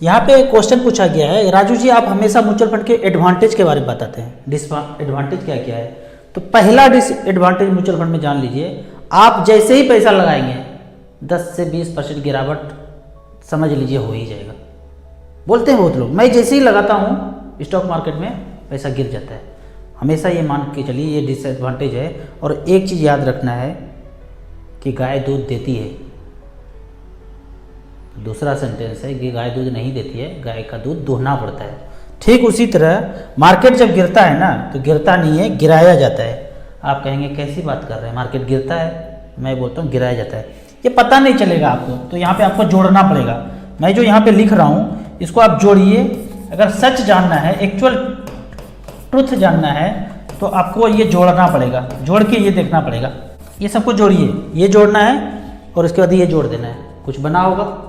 यहाँ पे क्वेश्चन पूछा गया है, राजू जी आप हमेशा म्यूचुअल फंड के एडवांटेज के बारे में बताते हैं, डिसएडवांटेज क्या क्या है। तो पहला डिसएडवांटेज म्यूचुअल फंड में जान लीजिए, आप जैसे ही पैसा लगाएंगे 10 से 20% गिरावट समझ लीजिए हो ही जाएगा। बोलते हैं बहुत लोग, मैं जैसे ही लगाता हूँ स्टॉक मार्केट में पैसा गिर जाता है। हमेशा ये मान के चलिए ये डिसएडवांटेज है। और एक चीज़ याद रखना है कि गाय दूध देती है, दूसरा सेंटेंस है कि गाय दूध नहीं देती है, गाय का दूध दोहना पड़ता है। ठीक उसी तरह मार्केट जब गिरता है ना तो गिरता नहीं है, गिराया जाता है। आप कहेंगे कैसी बात कर रहे हैं, मार्केट गिरता है, मैं बोलता हूँ गिराया जाता है। ये पता नहीं चलेगा आपको, तो यहाँ पे आपको जोड़ना पड़ेगा। मैं जो यहाँ पे लिख रहा हूँ इसको आप जोड़िए। अगर सच जानना है, एक्चुअल ट्रुथ जानना है तो आपको ये जोड़ना पड़ेगा, जोड़ के ये देखना पड़ेगा। ये सबको जोड़िए, ये जोड़ना है और उसके बाद ये जोड़ देना है, कुछ बना होगा।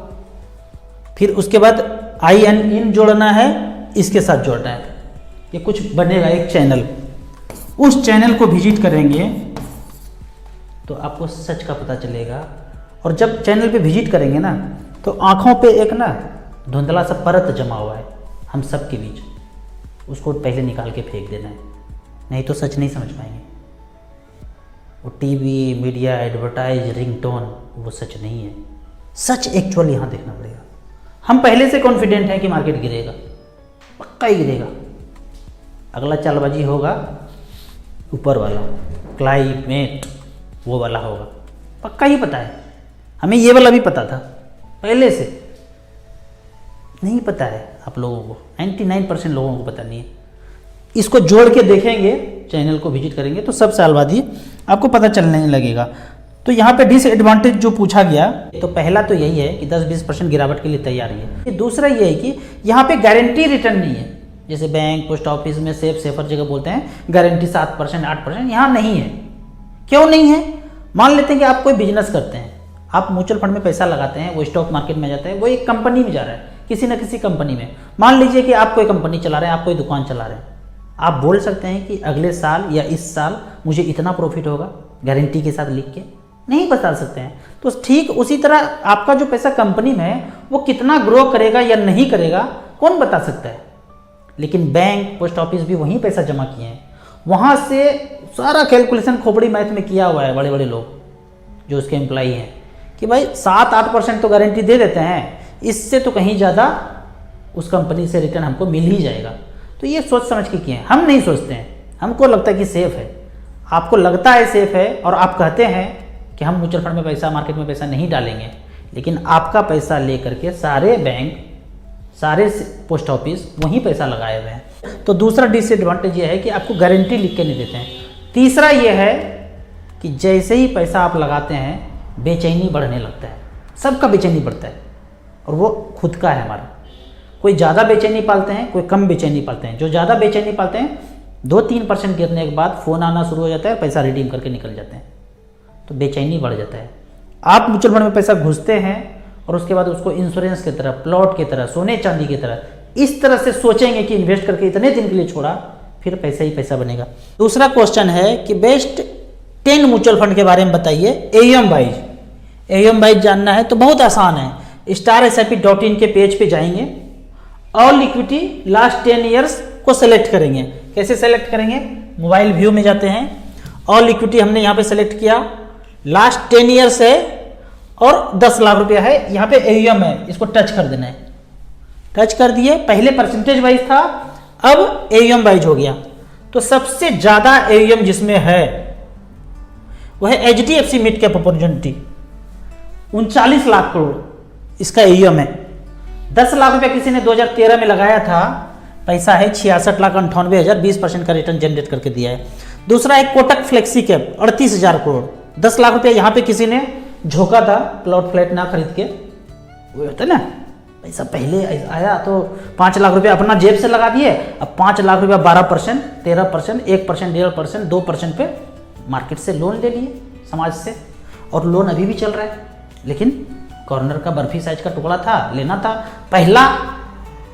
फिर उसके बाद आई एन इन जोड़ना है, इसके साथ जोड़ना है, ये कुछ बनेगा एक चैनल। उस चैनल को विजिट करेंगे तो आपको सच का पता चलेगा। और जब चैनल पे विजिट करेंगे ना तो आँखों पे एक ना धुंधला सा परत जमा हुआ है हम सब के बीच, उसको पहले निकाल के फेंक देना है, नहीं तो सच नहीं समझ पाएंगे। वो टीवी, मीडिया, एडवर्टाइज, रिंगटोन वो सच नहीं है। सच एक्चुअल यहाँ देखना पड़ेगा। हम पहले से कॉन्फिडेंट हैं कि मार्केट गिरेगा, पक्का ही गिरेगा। अगला चालबाजी होगा ऊपर वाला, क्लाइमेट वो वाला होगा, पक्का ही पता है हमें। ये वाला भी पता था, पहले से नहीं पता है आप लोगों को, 99% लोगों को पता नहीं है। इसको जोड़ के देखेंगे, चैनल को विजिट करेंगे तो सब साल बाद ही आपको पता चलने लगेगा। तो यहाँ पे डिसएडवांटेज जो पूछा गया, तो पहला तो यही है कि 10-20% गिरावट के लिए तैयार है। दूसरा ये है कि यहाँ पे गारंटी रिटर्न नहीं है। जैसे बैंक, पोस्ट ऑफिस में सेफर जगह बोलते हैं गारंटी 7%, 8%, यहाँ नहीं है। क्यों नहीं है? मान लेते हैं कि आप कोई बिजनेस करते हैं, आप म्यूचुअल फंड में पैसा लगाते हैं, वो स्टॉक मार्केट में जाता है, वो एक कंपनी में जा रहा है, किसी न किसी कंपनी में। मान लीजिए कि आप कोई कंपनी चला रहे हैं, आप कोई दुकान चला रहे हैं, आप बोल सकते हैं कि अगले साल या इस साल मुझे इतना प्रॉफिट होगा, गारंटी के साथ लिख के नहीं बता सकते हैं। तो ठीक उसी तरह आपका जो पैसा कंपनी में है वो कितना ग्रो करेगा या नहीं करेगा कौन बता सकता है। लेकिन बैंक, पोस्ट ऑफिस भी वहीं पैसा जमा किए हैं, वहाँ से सारा कैलकुलेशन खोपड़ी मैथ में किया हुआ है बड़े बड़े लोग जो उसके एम्प्लॉई हैं कि भाई 7-8% तो गारंटी दे देते हैं, इससे तो कहीं ज़्यादा उस कंपनी से रिटर्न हमको मिल ही जाएगा। तो ये सोच समझ के किए हैं। हम नहीं सोचते हैं, हमको लगता है कि सेफ है, आपको लगता है सेफ है और आप कहते हैं कि हम म्यूचुअल फंड में पैसा, मार्केट में पैसा नहीं डालेंगे। लेकिन आपका पैसा लेकर के सारे बैंक, सारे पोस्ट ऑफिस वहीं पैसा लगाए हुए हैं। तो दूसरा डिसएडवांटेज ये है कि आपको गारंटी लिख के नहीं देते हैं। तीसरा ये है कि जैसे ही पैसा आप लगाते हैं बेचैनी बढ़ने लगता है, सबका बेचैनी बढ़ता है और वो खुद का है हमारा। कोई ज़्यादा बेचैनी पालते हैं, कोई कम बेचैनी पालते हैं। जो ज़्यादा बेचैनी पालते हैं 2-3% गिरने के बाद फ़ोन आना शुरू हो जाता है, पैसा रिडीम करके निकल जाते हैं, तो बेचैनी बढ़ जाता है। आप म्यूचुअल फंड में पैसा घुसते हैं और उसके बाद उसको इंश्योरेंस की तरह, प्लॉट की तरह, सोने चांदी की तरह इस तरह से सोचेंगे कि इन्वेस्ट करके इतने दिन के लिए छोड़ा, फिर पैसा ही पैसा बनेगा। दूसरा क्वेश्चन है कि बेस्ट 10 म्यूचुअल फंड के बारे में बताइए एएम वाइज। एएम वाइज जानना है तो बहुत आसान है, StarSIP.in के पेज पे जाएंगे, ऑल इक्विटी लास्ट 10 ईयर्स को सेलेक्ट करेंगे। कैसे सेलेक्ट करेंगे? मोबाइल व्यू में जाते हैं, ऑल इक्विटी हमने यहाँ पे सेलेक्ट किया, लास्ट 10 ईयर्स है और 10 लाख रुपया है, यहाँ पे एयूएम है, इसको टच कर देना है। टच कर दिए, पहले परसेंटेज वाइज था, अब एयूएम वाइज हो गया। तो सबसे ज्यादा एयूएम जिसमें है वह है HDFC mid cap opportunity, 39 lakh crore इसका एयूएम है। 10 लाख रुपया किसी ने 2013 में लगाया था, पैसा है 66,98,000, 20% का रिटर्न जनरेट करके दिया है। दूसरा एक कोटक फ्लेक्सी कैप 38,000 करोड़, 10 लाख रुपया यहाँ पे किसी ने झोंका था, प्लॉट फ्लैट ना खरीद के, वो होता है ना, पैसा पहले आया तो 5 लाख रुपया अपना जेब से लगा दिए, अब 5 लाख रुपया 12%, 13%, 1%, 1.5%, 2% पे मार्केट से लोन ले लिए समाज से, और लोन अभी भी चल रहा है। लेकिन कॉर्नर का बर्फी साइज का टुकड़ा था, लेना था पहला,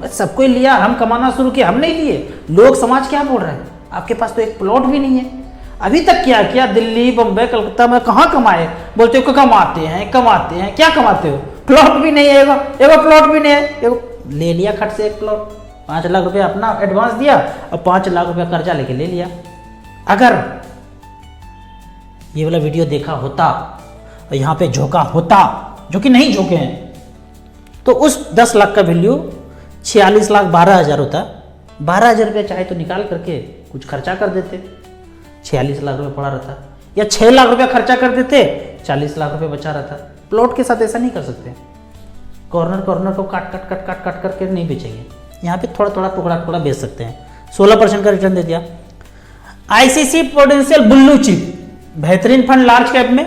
बस सबको ही लिया, हम कमाना शुरू किया, हम नहीं लिए। लोग समाज क्या बोल रहे हैं, आपके पास तो एक प्लॉट भी नहीं है। अभी तक क्या किया, दिल्ली, बम्बई, कलकत्ता में कहाँ कमाए? बोलते हो कमाते हैं, क्या कमाते हो? प्लॉट भी नहीं है, एगो प्लॉट भी नहीं है, एगो ले लिया खट से एक प्लॉट, 5 लाख रुपया अपना एडवांस दिया और 5 लाख रुपया कर्जा लेके ले लिया। अगर ये वाला वीडियो देखा होता और यहाँ पे झोंका होता, जो कि नहीं झोंके हैं, तो उस 10 लाख का वैल्यू 46,12,000 होता। 12,000 रुपया चाहे तो निकाल करके कुछ खर्चा कर देते, 46 लाख रुपया पड़ा रहता, या 6 लाख रुपया खर्चा कर देते, 40 लाख रुपया बचा रहता। प्लॉट के साथ ऐसा नहीं कर सकते, कॉर्नर कॉर्नर को काट करके नहीं बेचेंगे। यहाँ पे थोड़ा थोड़ा टुकड़ा बेच सकते हैं। 16% का रिटर्न दे दिया। आईसीसी प्रूडेंशियल बुल्लू चिप, बेहतरीन फंड, लार्ज कैप में,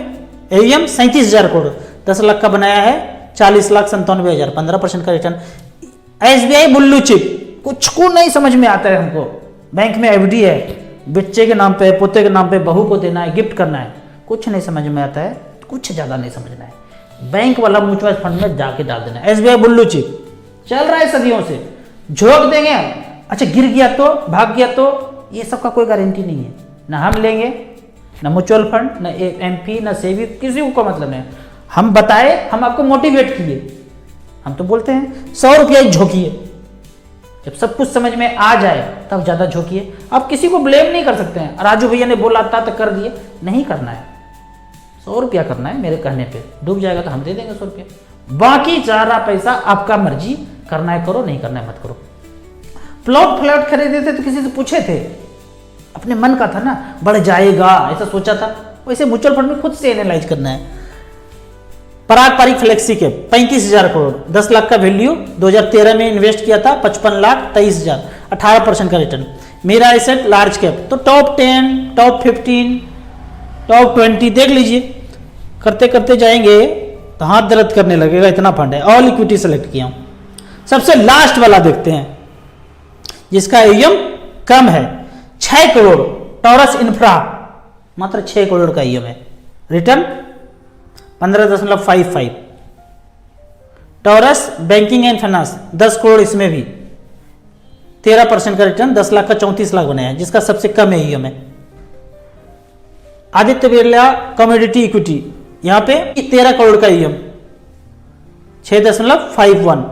एम 37,000 करोड़, 10 लाख का बनाया है, 40,97,000, 15% का रिटर्न। एसबीआई बुल्लू चिप, कुछ को नहीं समझ में आता है हमको। बैंक में एफडी है, बच्चे के नाम पे, पोते के नाम पे, बहू को देना है, गिफ्ट करना है, कुछ नहीं समझ में आता है, कुछ ज़्यादा नहीं समझना है। बैंक वाला म्यूचुअल फंड में जाके डाल देना है। एसबीआई बुल्लू चिप चल रहा है सदियों से, झोंक देंगे। अच्छा गिर गया तो, भाग गया तो, ये सब का कोई गारंटी नहीं है। ना हम लेंगे, ना म्यूचुअल फंड, ना एमपी, ना सेवी, किसी को मतलब नहीं। हम बताए, हम आपको मोटिवेट किए। हम तो बोलते हैं 100 रुपया ही झोंकिए, जब सब कुछ समझ में आ जाए तब ज़्यादा झोंकिए। आप किसी को ब्लेम नहीं कर सकते हैं, राजू भैया ने बोला था तो कर दिए, नहीं करना है। 100 रुपया करना है मेरे कहने पे, डूब जाएगा तो हम दे देंगे 100 रुपया। बाकी सारा पैसा आपका मर्जी, करना है करो, नहीं करना है मत करो। प्लॉट खरीदे थे तो किसी से पूछे थे, अपने मन का था ना, बढ़ जाएगा ऐसा सोचा था। वैसे म्यूचुअल फंड में खुद से एनालाइज करना है। पराग पारिक फ्लेक्सी कैप 35,000 करोड़, 10 लाख का वैल्यू, 2013 में इन्वेस्ट किया था, 55,23,000, 18% का रिटर्न। मेरा एसेट लार्ज कैप, तो टॉप 10, टॉप 15, टॉप 20 देख लीजिए। करते करते जाएंगे तो हाथ दर्द करने लगेगा, इतना फंड है। ऑल इक्विटी सेलेक्ट किया हूं। सबसे लास्ट वाला देखते हैं जिसका एम कम है, 6 करोड़, टॉरस इंफ्रा, मात्र 6 करोड़ का एम है, return 15.55। Taurus banking and finance 10 crore, इसमें भी 13% का रिटर्न, 10 लाख का 34 लाख बनाया, जिसका सबसे कम एम है। आदित्य बिरला कमोडिटी इक्विटी, यहां पे 13 करोड़ का एम, 6.51।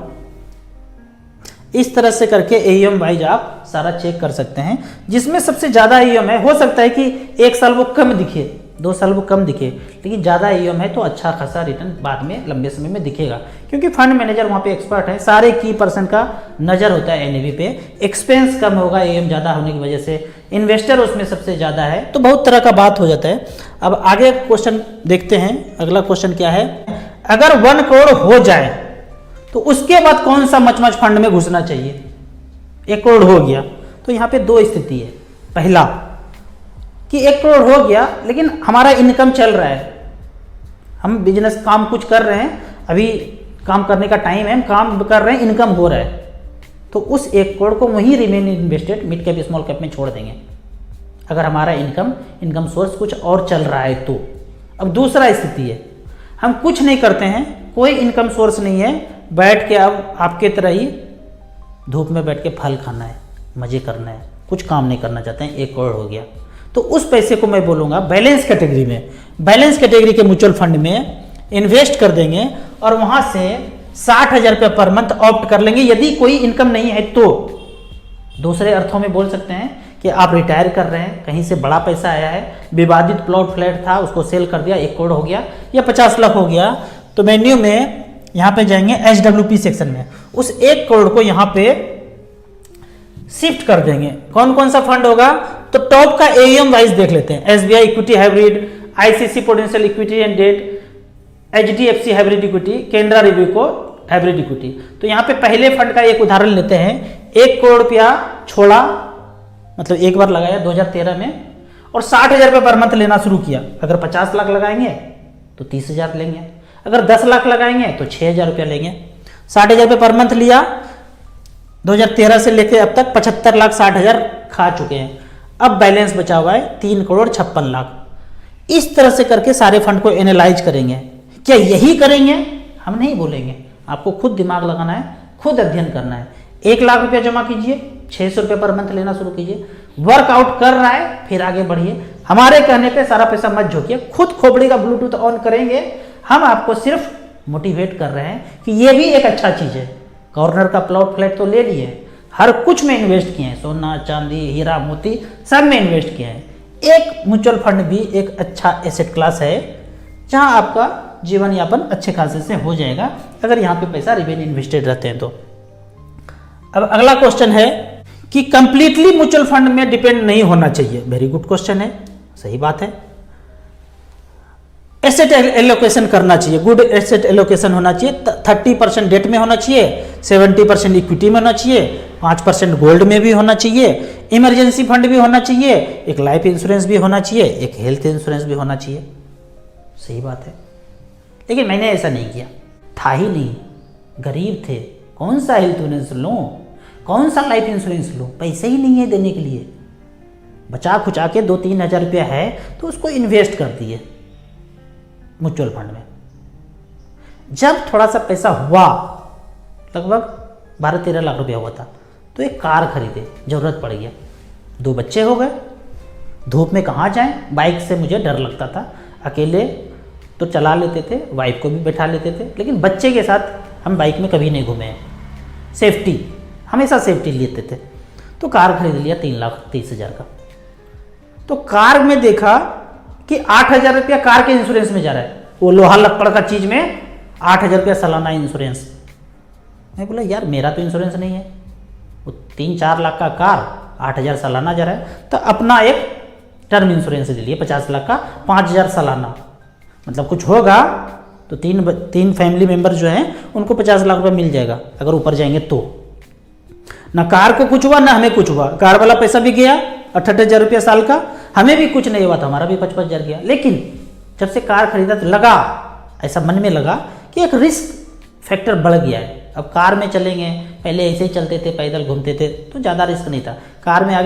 इस तरह से करके एम वाइज आप सारा चेक कर सकते हैं। जिसमें सबसे ज्यादा एम है, हो सकता है कि 1 साल वो कम दिखे, 2 साल वो कम दिखे, लेकिन ज़्यादा एम है तो अच्छा खासा रिटर्न बाद में लंबे समय में दिखेगा, क्योंकि फंड मैनेजर वहाँ पे एक्सपर्ट है। सारे की % का नज़र होता है एनएवी पे। एक्सपेंस कम होगा एम ज़्यादा होने की वजह से, इन्वेस्टर उसमें सबसे ज़्यादा है, तो बहुत तरह का बात हो जाता है। अब आगे क्वेश्चन देखते हैं। अगला क्वेश्चन क्या है, अगर 1 करोड़ हो जाए तो उसके बाद कौन सा मच फंड में घुसना चाहिए। 1 करोड़ हो गया तो यहाँ पे 2 स्थिति है। पहला कि 1 करोड़ हो गया लेकिन हमारा इनकम चल रहा है, हम बिजनेस काम कुछ कर रहे हैं, अभी काम करने का टाइम है, हम काम कर रहे हैं, इनकम हो रहा है, तो उस 1 करोड़ को वहीं remain invested mid cap small cap में छोड़ देंगे, अगर हमारा इनकम सोर्स कुछ और चल रहा है तो। अब दूसरा स्थिति है, हम कुछ नहीं करते हैं, कोई इनकम सोर्स नहीं है, बैठ के अब आपके तरह ही धूप में बैठ के फल खाना है, मजे करना है, कुछ काम नहीं करना चाहते हैं, 1 करोड़ हो गया तो उस पैसे को मैं बोलूँगा बैलेंस कैटेगरी में, बैलेंस कैटेगरी के म्यूचुअल फंड में इन्वेस्ट कर देंगे और वहाँ से 60,000 रुपये पर मंथ ऑप्ट कर लेंगे यदि कोई इनकम नहीं है तो। दूसरे अर्थों में बोल सकते हैं कि आप रिटायर कर रहे हैं, कहीं से बड़ा पैसा आया है, विवादित प्लॉट फ्लैट था उसको सेल कर दिया, 1 करोड़ हो गया या 50 लाख हो गया, तो मेन्यू में यहाँ पे जाएंगे HWP सेक्शन में, उस 1 करोड़ को यहाँ पे शिफ्ट कर देंगे। कौन कौन सा फंड होगा, तो टॉप का एएम वाइज देख लेते हैं। SBI equity hybrid, ICC potential equity and debt, HDFC hybrid equity, Canara Robeco hybrid equity. तो यहाँ पे पहले फंड का एक उदाहरण लेते हैं। 1 करोड़ रुपया छोड़ा, मतलब एक बार लगाया 2013 में, और 60,000 रुपये पर मंथ लेना शुरू किया। अगर 50 लाख लगाएंगे तो 30,000 लेंगे, अगर 10 लाख लगाएंगे तो 6,000 रुपया लेंगे। 60,000 रुपये पर मंथ लिया, 2013 से लेकर अब तक 75,60,000 खा चुके हैं। अब बैलेंस बचा हुआ है 3,56,00,000। इस तरह से करके सारे फंड को एनालाइज करेंगे। क्या यही करेंगे? हम नहीं बोलेंगे, आपको खुद दिमाग लगाना है, खुद अध्ययन करना है। 1 लाख रुपया जमा कीजिए, 600 रुपये पर मंथ लेना शुरू कीजिए। वर्कआउट कर रहा है फिर आगे बढ़िए, हमारे कहने पे सारा पैसा मत झोंकिए, खुद खोपड़ी का ब्लूटूथ ऑन करेंगे। हम आपको सिर्फ मोटिवेट कर रहे हैं कि ये भी एक अच्छा चीज़ है, कॉर्नर का प्लॉट फ्लैट तो ले लिए, हर कुछ में इन्वेस्ट किए हैं, सोना चांदी हीरा मोती सब में इन्वेस्ट किए हैं। एक म्यूचुअल फंड भी एक अच्छा एसेट क्लास है जहां आपका जीवन यापन अच्छे खासे से हो जाएगा अगर यहाँ पे पैसा रिमेन इन्वेस्टेड रहते हैं तो। अब अगला क्वेश्चन है कि कंप्लीटली म्यूचुअल फंड में डिपेंड नहीं होना चाहिए। वेरी गुड क्वेश्चन है, सही बात है। एसेट एलोकेशन करना चाहिए, गुड एसेट एलोकेशन होना चाहिए। 30% डेट में होना चाहिए, 70% इक्विटी में होना चाहिए, 5% गोल्ड में भी होना चाहिए, इमरजेंसी फंड भी होना चाहिए, एक लाइफ इंश्योरेंस भी होना चाहिए, एक हेल्थ इंश्योरेंस भी होना चाहिए। सही बात है, लेकिन मैंने ऐसा नहीं किया, था ही नहीं, गरीब थे, कौन सा हेल्थ इंश्योरेंस लूँ, कौन सा लाइफ इंश्योरेंस लूँ, पैसे ही नहीं है देने के लिए। बचा खुचा के 2-3 हज़ार रुपया है तो उसको इन्वेस्ट कर दिए म्यूचुअल फंड में। जब थोड़ा सा पैसा हुआ, लगभग 12-13 लाख रुपया हुआ था, तो एक कार खरीदे, ज़रूरत पड़ गया, 2 बच्चे हो गए, धूप में कहाँ जाएं, बाइक से मुझे डर लगता था, अकेले तो चला लेते थे, वाइफ को भी बैठा लेते थे, लेकिन बच्चे के साथ हम बाइक में कभी नहीं घूमे हैं। सेफ्टी, हमेशा सेफ्टी लेते थे, तो कार खरीद लिया 3,30,000 का। तो कार में देखा कि 8,000 रुपया कार के इंश्योरेंस में जा रहा है, वो लोहा लक्कड़ का चीज़ में 8,000 रुपया सालाना इंश्योरेंस। मैं बोला यार मेरा तो इंश्योरेंस नहीं है, वो 3-4 लाख का कार 8,000 सालाना जा रहा है, तो अपना एक टर्म इंश्योरेंस ले लिए 50 लाख का, 5,000 सालाना, मतलब कुछ होगा तो तीन फैमिली मेंबर जो हैं उनको 50 लाख रुपये मिल जाएगा अगर ऊपर जाएंगे तो। ना कार को कुछ हुआ ना हमें कुछ हुआ, कार वाला पैसा भी गया 68,000 रुपया साल का, हमें भी कुछ नहीं हुआ था, हमारा भी 55,000 गया। लेकिन जब से कार खरीदा तो लगा, ऐसा मन में लगा कि एक रिस्क फैक्टर बढ़ गया है। अब कार में चलेंगे, पहले ऐसे ही चलते थे, पैदल घूमते थे तो ज़्यादा रिस्क नहीं था, कार में आगे